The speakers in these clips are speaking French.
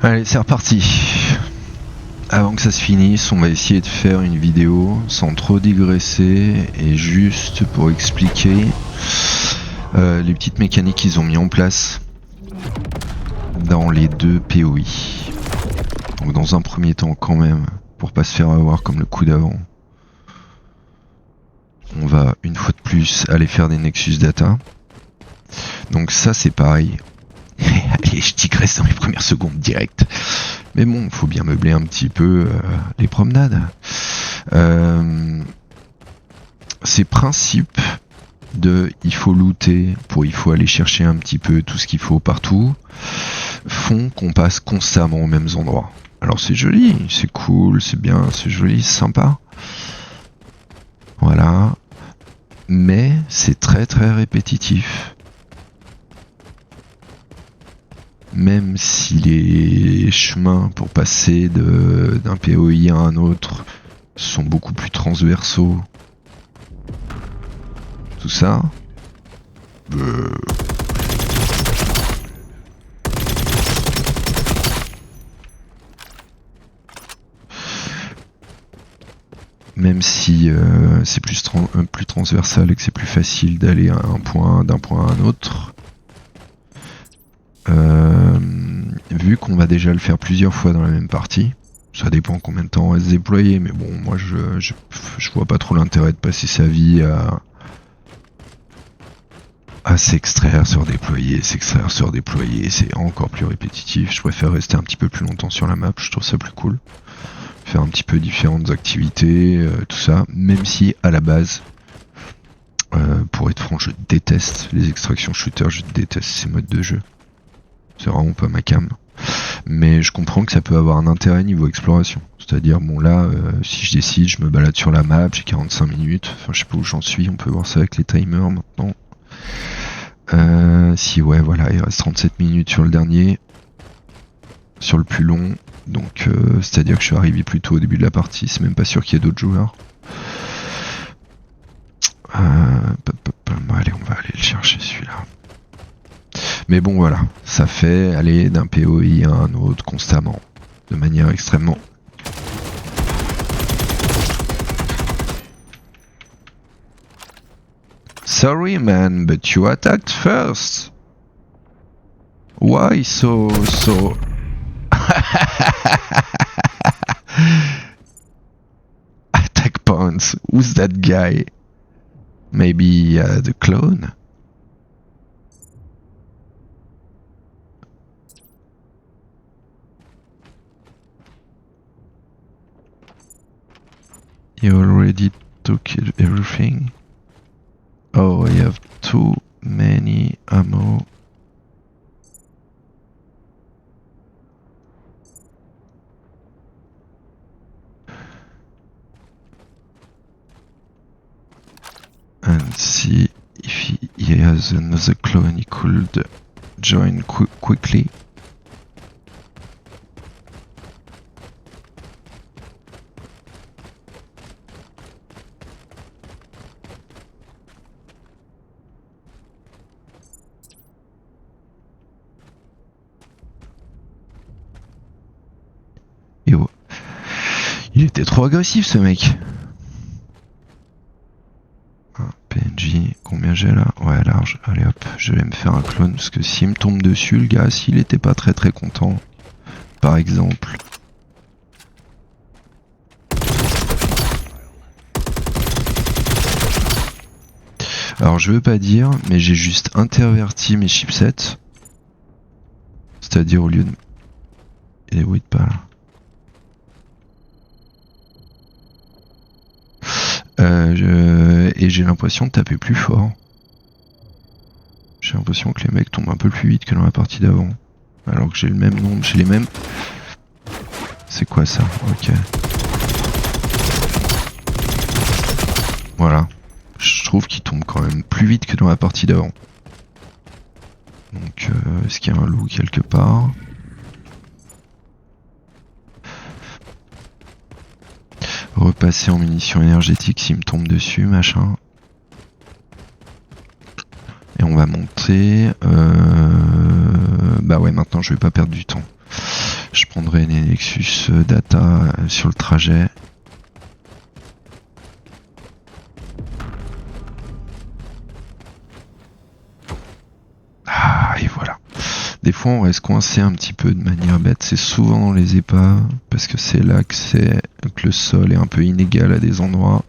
Allez, c'est reparti. Avant que ça se finisse, on va essayer de faire une vidéo sans trop digresser et juste pour expliquer les petites mécaniques qu'ils ont mis en place dans les deux POI. Donc dans un premier temps quand même, pour pas se faire avoir comme le coup d'avant, on va une fois de plus aller faire des Nexus Data. Donc ça c'est pareil. Allez, je digresse dans les premières secondes direct. Mais bon, faut bien meubler un petit peu les promenades. Ces principes de il faut looter, il faut aller chercher un petit peu tout ce qu'il faut partout, font qu'on passe constamment aux mêmes endroits. Alors c'est joli, c'est cool, c'est bien, c'est joli, c'est sympa. Voilà. Mais c'est très très répétitif. Même si les chemins pour passer d'un POI à un autre sont beaucoup plus transversaux, tout ça, même si c'est plus transversal et que c'est plus facile d'aller d'un point à un autre, vu qu'on va déjà le faire plusieurs fois dans la même partie, ça dépend combien de temps on va se déployer, mais bon, moi je vois pas trop l'intérêt de passer sa vie à s'extraire, se redéployer, s'extraire, se redéployer, c'est encore plus répétitif. Je préfère rester un petit peu plus longtemps sur la map, je trouve ça plus cool. Faire un petit peu différentes activités, tout ça, même si à la base, pour être franc, je déteste les extractions shooters, je déteste ces modes de jeu. C'est vraiment pas ma cam. Mais je comprends que ça peut avoir un intérêt niveau exploration. C'est-à-dire, bon là, si je décide, je me balade sur la map, j'ai 45 minutes, enfin je sais pas où j'en suis, on peut voir ça avec les timers maintenant. Si ouais, voilà, il reste 37 minutes sur le dernier, sur le plus long, donc c'est-à-dire que je suis arrivé plus tôt au début de la partie, c'est même pas sûr qu'il y ait d'autres joueurs. Allez, on va aller le chercher celui-là. Mais bon voilà, ça fait aller d'un POI à un autre constamment, de manière extrêmement... Sorry man, but you attacked first. Why so... Attack points, who's that guy? Maybe the clone? You already took everything? Oh, I have too many ammo. And see if he has another clone he could join quickly. Et oh. Il était trop agressif ce mec. PNJ, combien j'ai là? Ouais, large. Allez hop, je vais me faire un clone parce que s'il me tombe dessus, le gars, s'il était pas très très content, par exemple. Alors je veux pas dire, mais j'ai juste interverti mes chipsets. C'est-à-dire au lieu de... Il est bruit de pas là. Et j'ai l'impression de taper plus fort. J'ai l'impression que les mecs tombent un peu plus vite que dans la partie d'avant. Alors que j'ai le même nombre, j'ai les mêmes... C'est quoi ça? Ok. Voilà. Je trouve qu'ils tombent quand même plus vite que dans la partie d'avant. Donc, est-ce qu'il y a un loup quelque part? Repasser en munitions énergétiques s'il me tombe dessus, machin. Et on va monter. Bah ouais, maintenant je vais pas perdre du temps. Je prendrai les Nexus Data sur le trajet. Ah, et voilà. Des fois on reste coincé un petit peu de manière bête, c'est souvent dans les épaves, parce que c'est là que le sol est un peu inégal à des endroits.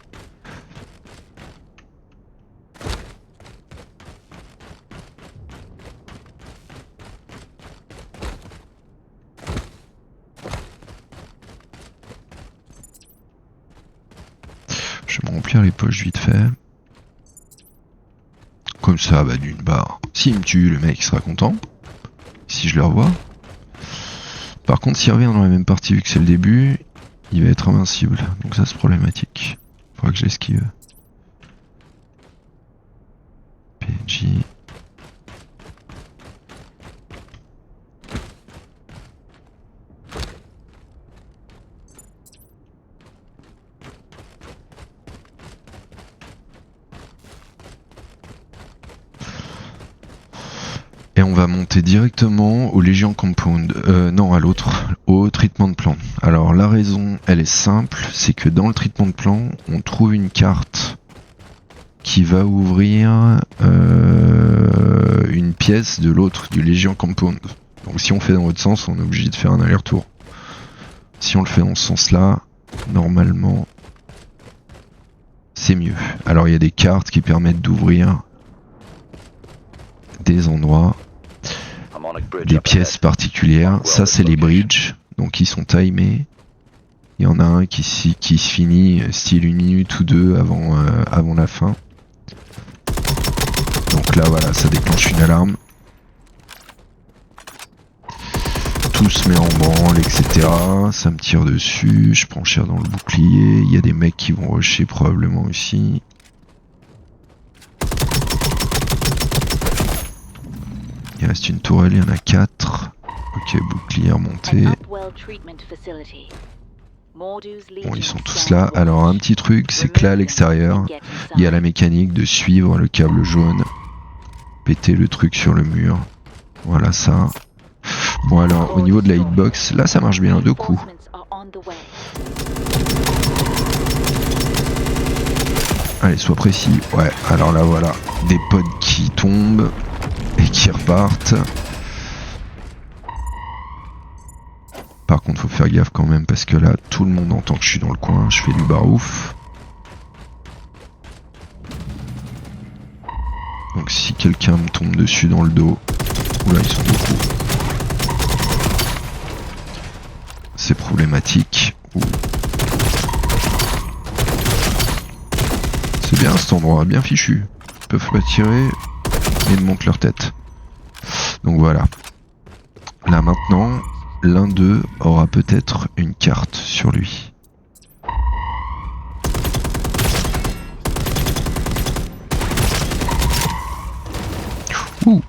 Je vais me remplir les poches vite fait. Comme ça, bah d'une part, s'il me tue, le mec il sera content. Si je le revois. Par contre, s'il revient dans la même partie, vu que c'est le début, il va être invincible. Donc ça c'est problématique. Faudra que je l'esquive. PNJ. Et on va monter directement au Legion Compound, non à l'autre, au traitement de plan. Alors la raison, elle est simple, c'est que dans le traitement de plan, on trouve une carte qui va ouvrir une pièce de l'autre, du Legion Compound. Donc si on fait dans l'autre sens, on est obligé de faire un aller-retour. Si on le fait dans ce sens-là, normalement, c'est mieux. Alors il y a des cartes qui permettent d'ouvrir des endroits, des pièces particulières. Ça c'est les bridges, donc ils sont timés. Il y en a un qui se finit style 1 minute ou 2 avant la fin. Donc là voilà, ça déclenche une alarme. Tout se met en branle, etc. Ça me tire dessus, je prends cher dans le bouclier. Il y a des mecs qui vont rusher probablement aussi. Il reste une tourelle, il y en a 4. Ok, bouclier remonté. Bon, ils sont tous là. Alors, un petit truc, c'est que là, à l'extérieur, il y a la mécanique de suivre le câble jaune. Péter le truc sur le mur. Voilà ça. Bon, alors, au niveau de la hitbox, là, ça marche bien, 2 coups. Allez, sois précis. Ouais, alors là, voilà. Des pods qui tombent et qui repartent. Par contre faut faire gaffe quand même parce que là tout le monde entend que je suis dans le coin, je fais du barouf. Donc si quelqu'un me tombe dessus dans le dos, oula ils sont beaucoup. C'est problématique. Ouh. C'est bien cet endroit, bien fichu. Ils peuvent pas tirer et me montent leur tête. Donc voilà. Là maintenant, l'un d'eux aura peut-être une carte sur lui. Ouh.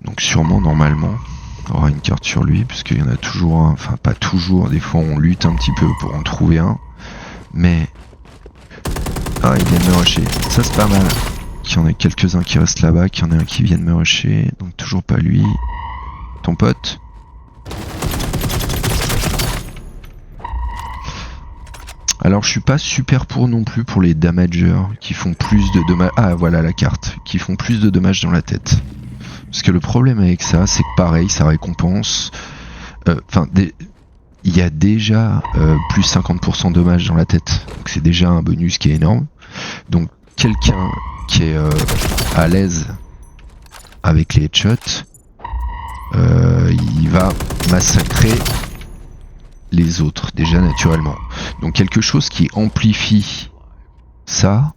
Donc sûrement normalement aura une carte sur lui, parce qu'il y en a toujours un, enfin pas toujours, des fois on lutte un petit peu pour en trouver un, mais ah il vient de me rusher, ça c'est pas mal, qu'il y en ait quelques-uns qui restent là-bas, qu'il y en ait un qui vient de me rusher, donc toujours pas lui, ton pote. Alors je suis pas super pour non plus pour les damagers qui font plus de dommages, ah voilà la carte, qui font plus de dommages dans la tête. Parce que le problème avec ça, c'est que pareil, ça récompense. Il y a déjà plus 50% de dommages dans la tête. Donc c'est déjà un bonus qui est énorme. Donc quelqu'un qui est à l'aise avec les headshots, il va massacrer les autres, déjà naturellement. Donc quelque chose qui amplifie ça,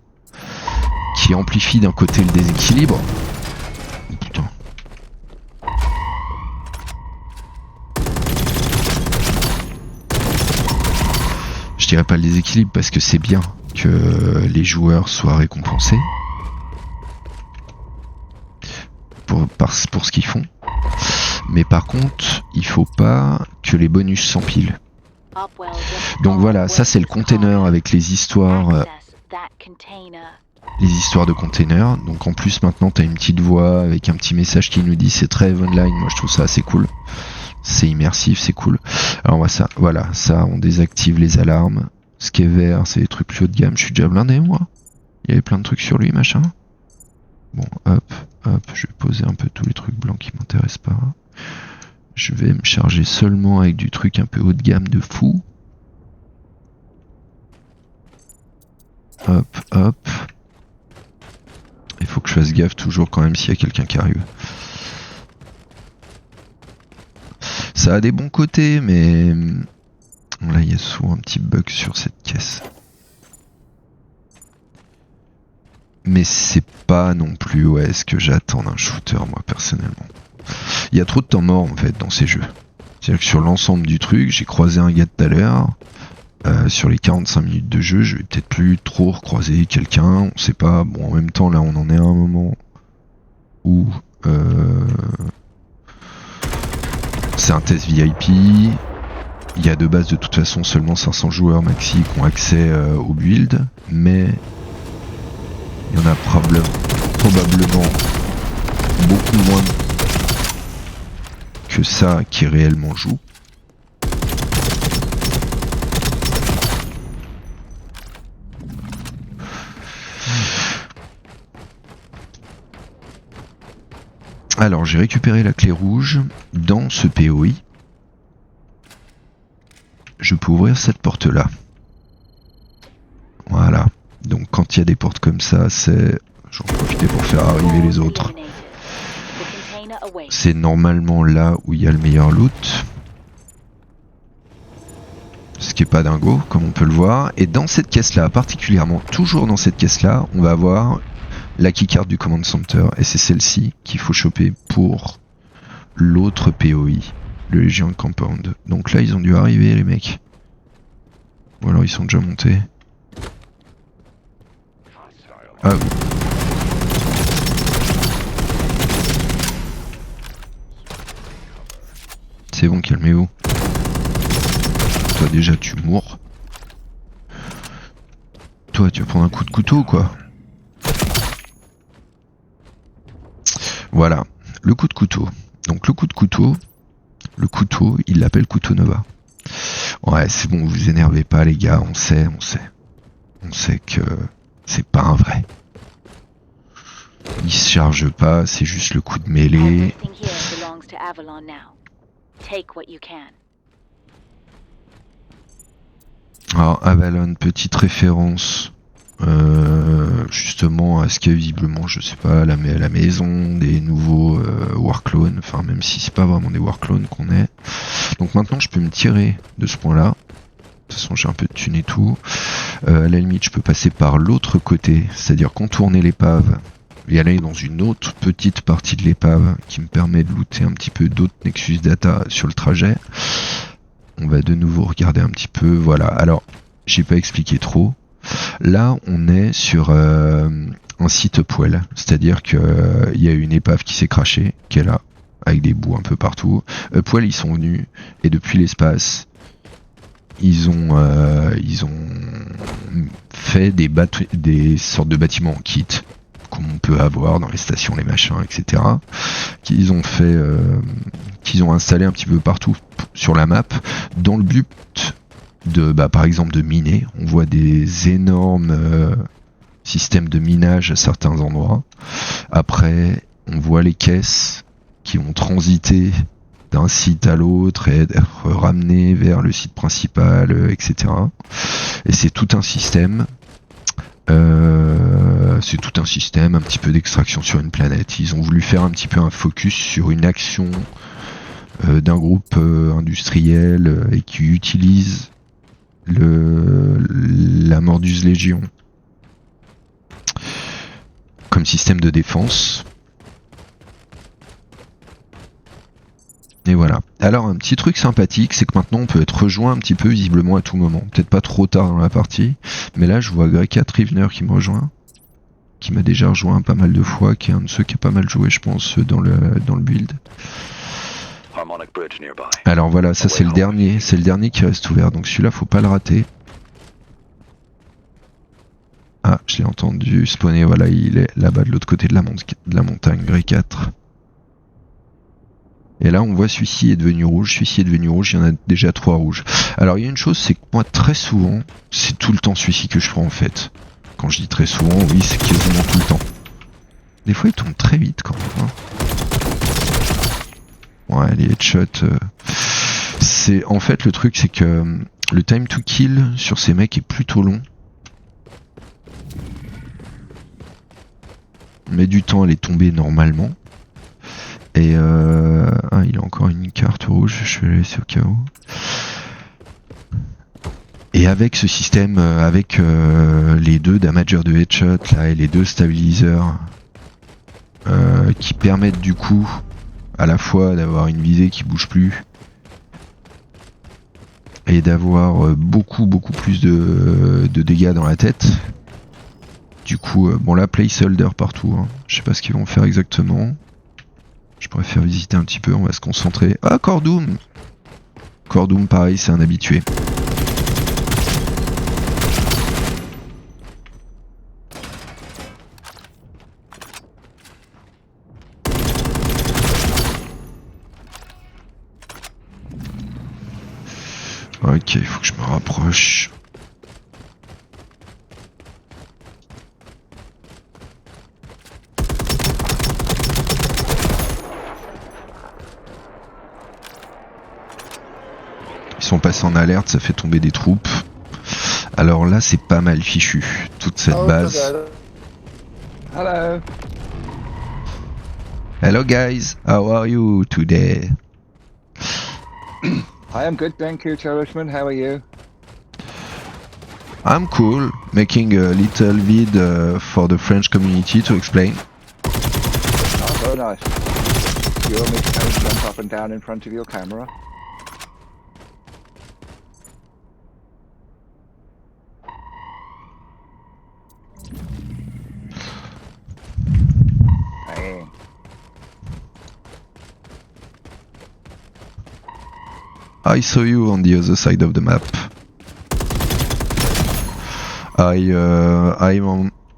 qui amplifie d'un côté le déséquilibre. Putain. Je dirais pas le déséquilibre parce que c'est bien que les joueurs soient récompensés pour ce qu'ils font. Mais par contre, il faut pas que les bonus s'empilent. Donc voilà, ça c'est le container avec les histoires les histoires de containers. Donc en plus maintenant t'as une petite voix avec un petit message qui nous dit c'est très online. Moi je trouve ça assez cool. C'est immersif, c'est cool. Alors voilà, ça on désactive les alarmes. Ce qui est vert, c'est des trucs plus haut de gamme. Je suis déjà blindé moi. Il y avait plein de trucs sur lui, machin. Bon, hop, je vais poser un peu tous les trucs blancs qui m'intéressent pas. Je vais me charger seulement avec du truc un peu haut de gamme de fou. Hop. Il faut que je fasse gaffe toujours quand même s'il y a quelqu'un qui arrive. Ça a des bons côtés, mais là il y a souvent un petit bug sur cette caisse. Mais c'est pas non plus ce que j'attends d'un shooter moi personnellement. Il y a trop de temps mort en fait dans ces jeux. C'est-à-dire que sur l'ensemble du truc, j'ai croisé un gars tout à l'heure. Sur les 45 minutes de jeu, je vais peut-être plus trop recroiser quelqu'un, on sait pas. Bon, en même temps, là, on en est à un moment où c'est un test VIP. Il y a de base, de toute façon, seulement 500 joueurs maxi qui ont accès au build, mais il y en a probablement beaucoup moins que ça qui réellement jouent. Alors j'ai récupéré la clé rouge dans ce POI. Je peux ouvrir cette porte là. Voilà. Donc quand il y a des portes comme ça, j'en profite pour faire arriver les autres. C'est normalement là où il y a le meilleur loot. Ce qui est pas dingo, comme on peut le voir. Et dans cette caisse là, particulièrement, toujours dans cette caisse là, on va avoir la keycard du Command Center, et c'est celle-ci qu'il faut choper pour l'autre POI, le Legion Compound. Donc là ils ont dû arriver les mecs. Ou alors ils sont déjà montés. Ah oui. C'est bon, calmez-vous. Toi déjà tu mours. Toi tu vas prendre un coup de couteau quoi. Voilà, le coup de couteau. Donc le coup de couteau, il l'appelle couteau Nova. Ouais, c'est bon, vous énervez pas les gars, on sait. On sait que c'est pas un vrai. Il se charge pas, c'est juste le coup de mêlée. Alors Avalon, petite référence justement à ce qu'il y a visiblement, je sais pas, à la maison, des nouveaux Warclones, enfin même si c'est pas vraiment des Warclones qu'on est. Donc maintenant je peux me tirer de ce point là. De toute façon j'ai un peu de thune et tout. À la limite je peux passer par l'autre côté, c'est-à-dire contourner l'épave et aller dans une autre petite partie de l'épave qui me permet de looter un petit peu d'autres Nexus Data sur le trajet. On va de nouveau regarder un petit peu, voilà. Alors, j'ai pas expliqué trop. Là, on est sur un site poêle, c'est-à-dire que il y a une épave qui s'est crashée, qui est là, avec des bouts un peu partout. Poêle, ils sont venus, et depuis l'espace, ils ont fait des sortes de bâtiments en kit, comme on peut avoir dans les stations, les machins, etc. Qu'ils ont fait, qu'ils ont installé un petit peu partout sur la map, dans le but de, par exemple, de miner. On voit des énormes systèmes de minage à certains endroits. Après, on voit les caisses qui ont transité d'un site à l'autre et être ramenées vers le site principal, etc. Et c'est tout un système. C'est tout un système, un petit peu d'extraction sur une planète. Ils ont voulu faire un petit peu un focus sur une action d'un groupe industriel et qui utilise la Mordus Légion comme système de défense. Et voilà. Alors un petit truc sympathique, c'est que maintenant on peut être rejoint un petit peu visiblement à tout moment. Peut-être pas trop tard dans la partie, mais là je vois Grecat Rivener qui me rejoint, qui m'a déjà rejoint pas mal de fois, qui est un de ceux qui a pas mal joué je pense dans le build. Alors voilà, ça c'est le dernier qui reste ouvert, donc celui-là faut pas le rater. Ah, je l'ai entendu spawner, voilà, il est là-bas de l'autre côté de la montagne, Grey 4. Et là, on voit celui-ci est devenu rouge, celui-ci est devenu rouge, il y en a déjà 3 rouges. Alors, il y a une chose, c'est que moi, très souvent, c'est tout le temps celui-ci que je prends en fait. Quand je dis très souvent, oui, c'est quasiment tout le temps. Des fois, il tombe très vite quand même. Hein. Ouais, les headshots. C'est en fait le truc, c'est que le time to kill sur ces mecs est plutôt long. On met du temps à les tomber normalement. Et ah, il a encore une carte rouge, je vais la laisser au cas où. Et avec ce système, avec les 2 damagers de headshot là et les 2 stabiliseurs qui permettent du coup à la fois d'avoir une visée qui bouge plus et d'avoir beaucoup plus de dégâts dans la tête. Du coup, bon là, placeholder partout. Hein. Je sais pas ce qu'ils vont faire exactement. Je pourrais faire visiter un petit peu, on va se concentrer. Ah, Cordoom! Cordoom, pareil, c'est un habitué. Ok, il faut que je me rapproche. Ils sont passés en alerte, ça fait tomber des troupes. Alors là, c'est pas mal fichu, toute cette base. Hello. Hello guys, how are you today? I am good, thank you, Cherishman. How are you? I'm cool, making a little vid for the French community to explain. Oh, very nice. You want me to kind of jump up and down in front of your camera? Hey. I saw you on the other side of the map.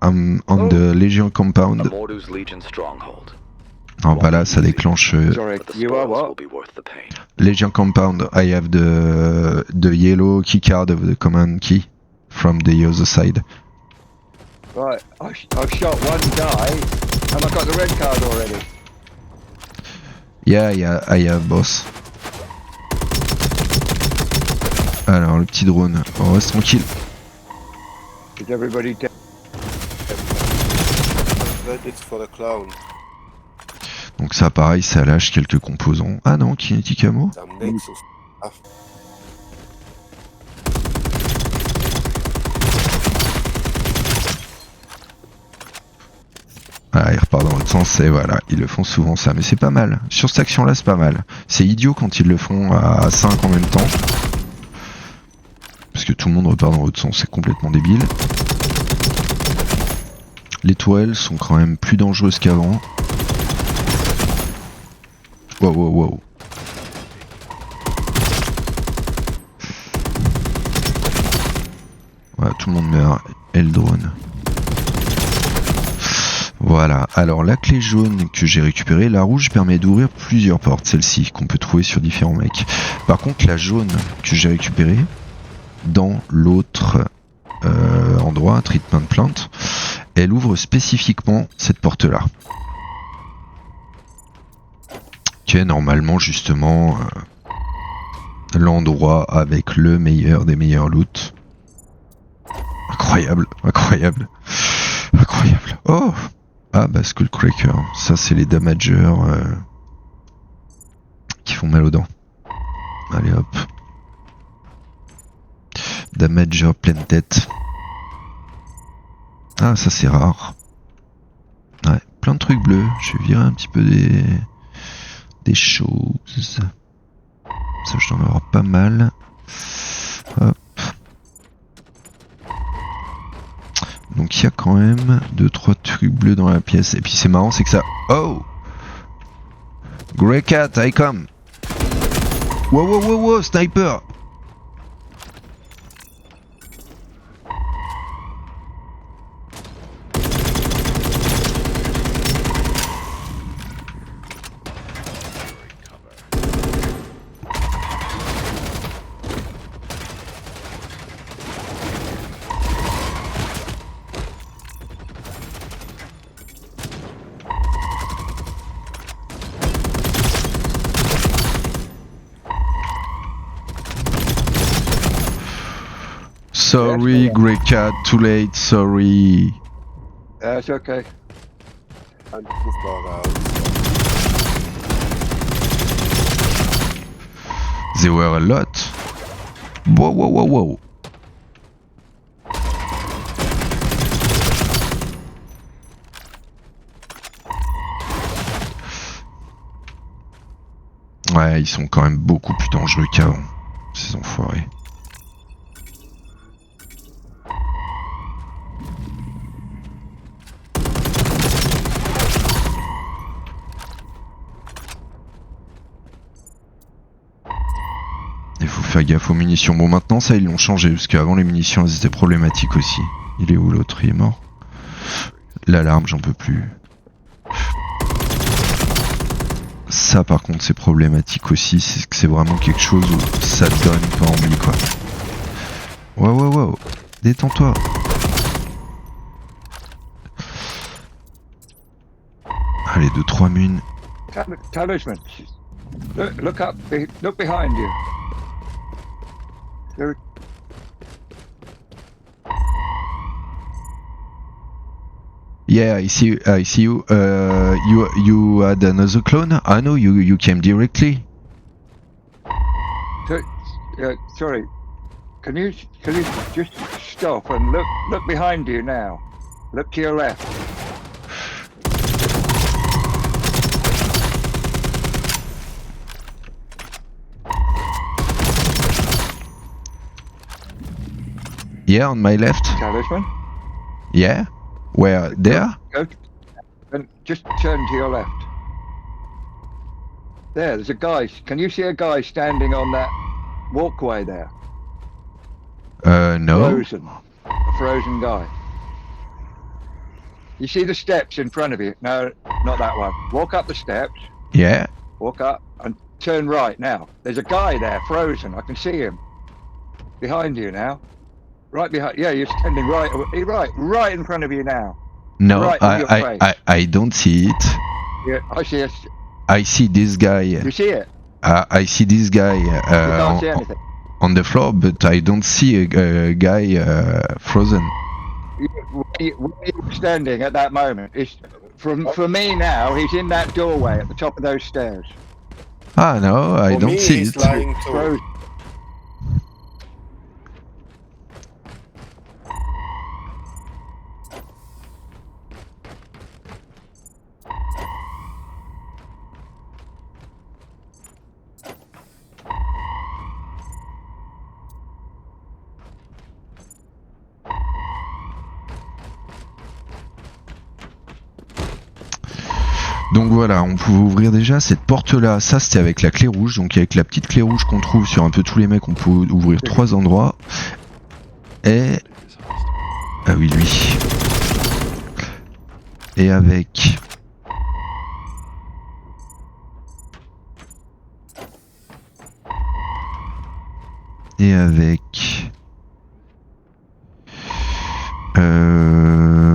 I'm on the Legion compound. Alors bah là, ça déclenche. Sorry, you are what? Legion compound. I have the yellow key card of the command key from the other side. Right, I've shot one guy, and I've got the red card already. Yeah, I have boss. Alors le petit drone, on reste tranquille. Is everybody dead? It's for the clown. Donc ça pareil, ça lâche quelques composants. Ah non, Kinetic Ammo. Damn Nexus. Ah. Ah, il repart dans l'autre sens et voilà, ils le font souvent ça, mais c'est pas mal. Sur cette action-là, c'est pas mal. C'est idiot quand ils le font à 5 en même temps. Parce que tout le monde repart dans l'autre sens, c'est complètement débile. Les tourelles sont quand même plus dangereuses qu'avant. Wow. Voilà, tout le monde meurt. Et le drone. Voilà, alors la clé jaune que j'ai récupérée, la rouge permet d'ouvrir plusieurs portes, celle-ci, qu'on peut trouver sur différents mecs. Par contre, la jaune que j'ai récupérée, dans l'autre endroit, treatment plant, elle ouvre spécifiquement cette porte-là. Qui est normalement justement l'endroit avec le meilleur des meilleurs loots. Incroyable. Oh! Ah bah Skullcracker, ça c'est les damagers qui font mal aux dents. Allez hop. Damager pleine tête. Ah ça c'est rare. Ouais, plein de trucs bleus. Je vais virer un petit peu des choses. Ça je dois en avoir pas mal. Hop. Donc il y a quand même 2-3 trucs bleus dans la pièce. Et puis c'est marrant, c'est que ça... Oh! Grey Cat, I come! Wow, sniper! Sorry, Grey Cat, too late, sorry. It's okay. And Fußball out. There were a lot. Whoa, whoa, whoa, whoa. Ouais, ils sont quand même beaucoup plus dangereux qu'avant, ces enfoirés. Il faut faire gaffe aux munitions. Bon, maintenant ça ils l'ont changé parce qu'avant les munitions elles étaient problématiques aussi. Il est où l'autre? Il est mort. L'alarme, j'en peux plus. Ça par contre c'est problématique aussi, c'est que c'est vraiment quelque chose où ça donne pas envie quoi. Wow, détends-toi. Allez, 2-3 munes. Talisman. Look up. Look behind you. There. Yeah, I see you. You had another clone? I know you came directly. Sorry. Can you just stop and look behind you now? Look to your left. Yeah, on my left. Talisman. Yeah? Where? There? Go and just turn to your left. There's a guy. Can you see a guy standing on that walkway there? No. Frozen. A frozen guy. You see the steps in front of you? No, not that one. Walk up the steps. Yeah? Walk up and turn right now. There's a guy there, frozen. I can see him. Behind you now. Right behind. Yeah, you're standing right in front of you now. No, Right in your face. I don't see it. Yeah, I see it. I see this guy. You see it? I see this guy You can't see anything. on the floor, but I don't see a guy frozen. Where you were standing at that moment is for me now. He's in that doorway at the top of those stairs. Ah no, I For don't me, see he's it. lying too. Frozen. Donc voilà, on pouvait ouvrir déjà cette porte-là. Ça, c'était avec la clé rouge. Donc avec la petite clé rouge qu'on trouve sur un peu tous les mecs, on peut ouvrir 3 endroits. Et... Ah oui, lui. Et avec...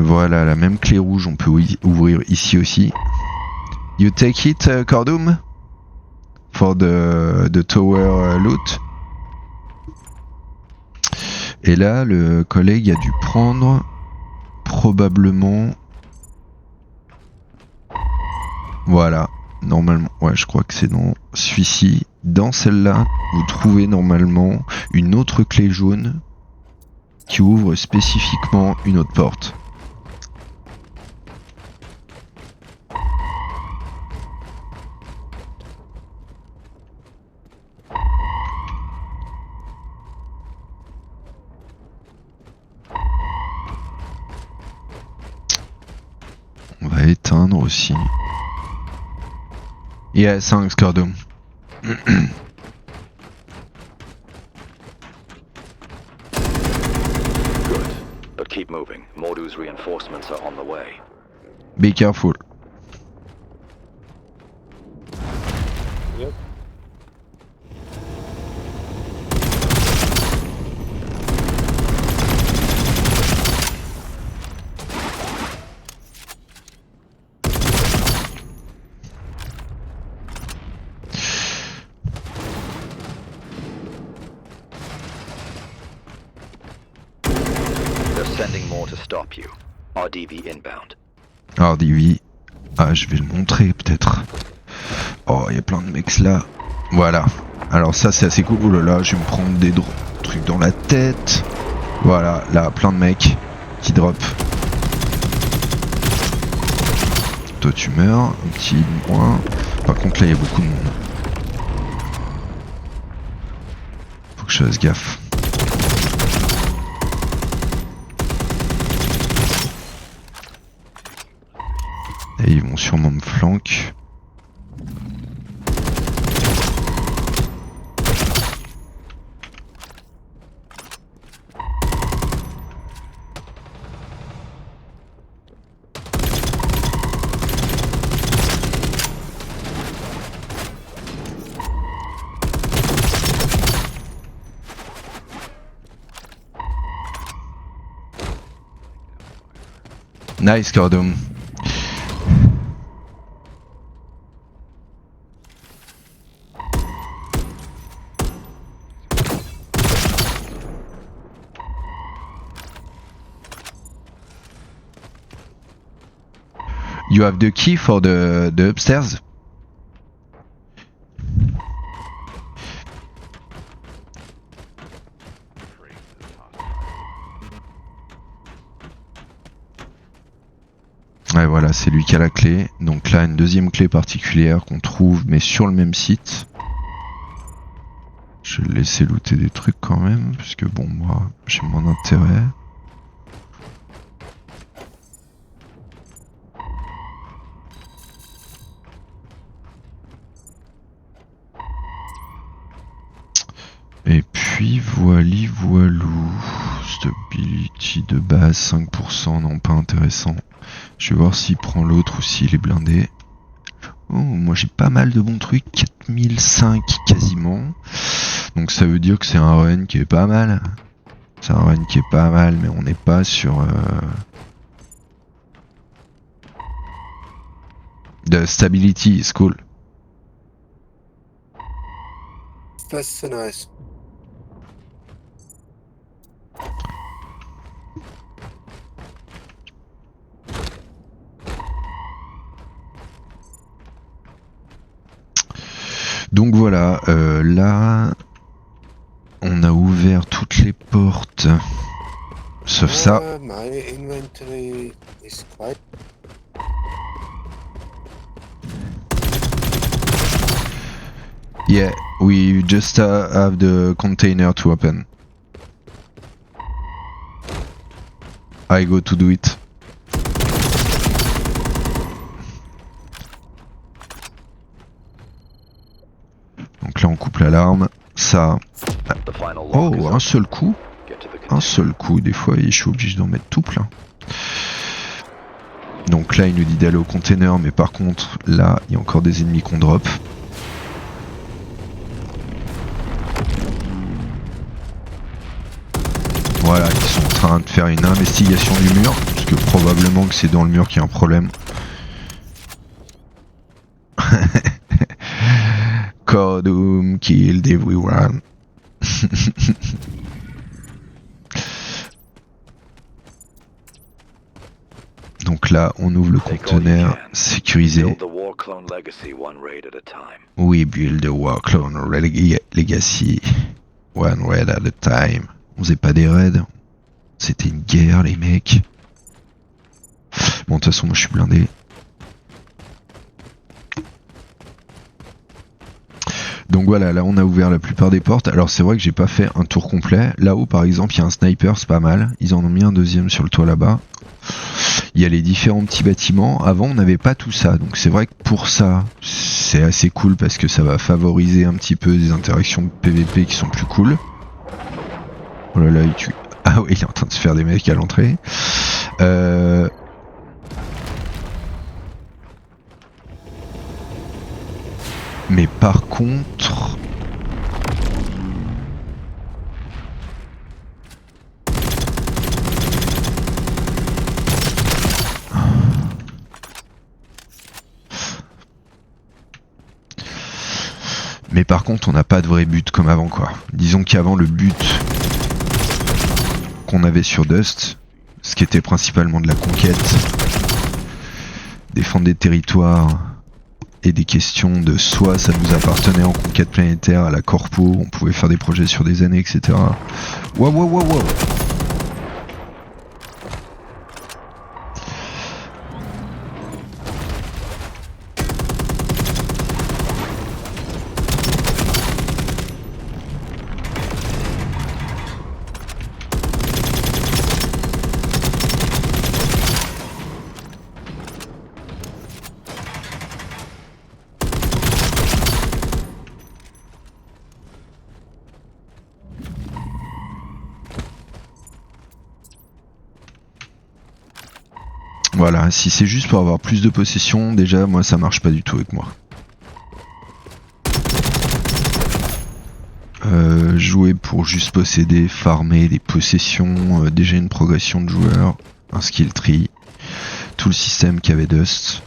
Voilà, la même clé rouge, on peut ouvrir ici aussi. You take it, Cordum? For the tower loot. Et là, le collègue a dû prendre probablement... Voilà, normalement, ouais, je crois que c'est dans celui-ci. Dans celle-là, vous trouvez normalement une autre clé jaune qui ouvre spécifiquement une autre porte. On va éteindre aussi. Yeah, thanks, Cordum. Good, but keep moving. Mordu's reinforcements are on the way. Be careful. Yep. sending more to stop you. RDV inbound. RDV. Ah, je vais le montrer peut-être. Oh, il y a plein de mecs là. Voilà. Alors ça c'est assez cool. Oh là là, je vais me prendre des trucs dans la tête. Voilà, là, plein de mecs qui drop. Toi tu meurs, un petit moins. Par contre là il y a beaucoup de monde. Faut que je fasse gaffe. Et ils vont sûrement me flanquer. Nice, Cordum. You have the key for the upstairs? Ouais, voilà, c'est lui qui a la clé. Donc là, une deuxième clé particulière qu'on trouve, mais sur le même site. Je vais le laisser looter des trucs quand même, puisque bon, moi, j'ai mon intérêt. Et puis voili voilou. Stability de base 5%, non pas intéressant. Je vais voir s'il prend l'autre ou s'il est blindé. Oh, moi j'ai pas mal de bons trucs, 4005 quasiment. Donc ça veut dire que c'est un run qui est pas mal. C'est un run qui est pas mal, mais on n'est pas sur the stability is cool. That's so nice. Donc voilà, là, on a ouvert toutes les portes, sauf ça. My inventory is quite. Yeah, we just have the container to open. I go to do it. Donc là on coupe l'alarme, ça... The final lock Oh, is un up. seul coup. Get to the Un container. seul coup, des fois je suis obligé d'en mettre tout plein. Donc là il nous dit d'aller au container, mais par contre là il y a encore des ennemis qu'on drop. Voilà, ils sont en train de faire une investigation du mur, parce que probablement que c'est dans le mur qu'il y a un problème. Cordum killed everyone. Donc là, on ouvre le conteneur sécurisé. Build the War Clone legacy one raid at a time. We build the War Clone Legacy one raid at a time. On faisait pas des raids. C'était une guerre, les mecs. Bon, de toute façon, moi je suis blindé. Donc voilà, là on a ouvert la plupart des portes. Alors c'est vrai que j'ai pas fait un tour complet. Là-haut par exemple, il y a un sniper, c'est pas mal. Ils en ont mis un deuxième sur le toit là-bas. Il y a les différents petits bâtiments. Avant on n'avait pas tout ça. Donc c'est vrai que pour ça, c'est assez cool parce que ça va favoriser un petit peu des interactions PVP qui sont plus cool. Oh là là, il tue. Ah oui, il est en train de se faire des mecs à l'entrée. Mais par contre... Mais par contre, on n'a pas de vrai but comme avant, quoi. Disons qu'avant, le but qu'on avait sur Dust, ce qui était principalement de la conquête, défendre des territoires et des questions de soit ça nous appartenait en conquête planétaire à la corpo, on pouvait faire des projets sur des années, etc. Wow. Voilà, si c'est juste pour avoir plus de possession, déjà moi ça marche pas du tout avec moi. Jouer pour juste posséder, farmer des possessions, déjà une progression de joueurs, un skill tree, tout le système qu'avait Dust,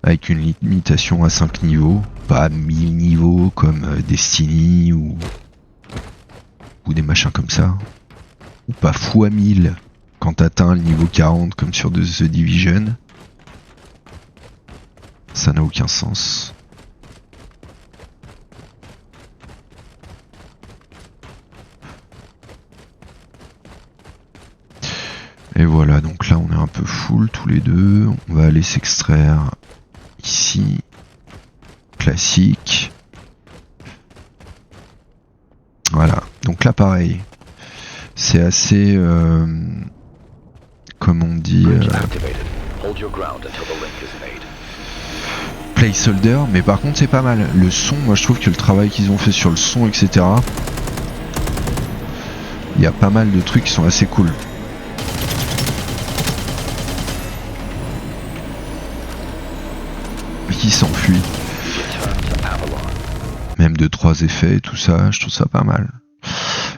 avec une limitation à 5 niveaux, pas 1000 niveaux comme Destiny ou des machins comme ça, ou pas x 1000 quand t'atteins le niveau 40 comme sur The Division. Ça n'a aucun sens. Et voilà, donc là on est un peu full tous les deux. On va aller s'extraire ici. Classique. Voilà, donc là pareil. C'est assez... comme on dit... placeholder, mais par contre c'est pas mal. Le son, moi je trouve que le travail qu'ils ont fait sur le son, etc. Il y a pas mal de trucs qui sont assez cool. Qui s'enfuit. Même 2-3 effets, tout ça, je trouve ça pas mal.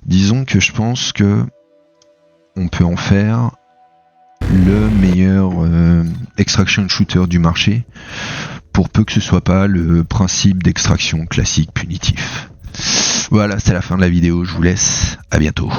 Disons que je pense que on peut en faire le meilleur extraction shooter du marché, pour peu que ce soit pas le principe d'extraction classique punitif. Voilà, c'est la fin de la vidéo, je vous laisse, à bientôt.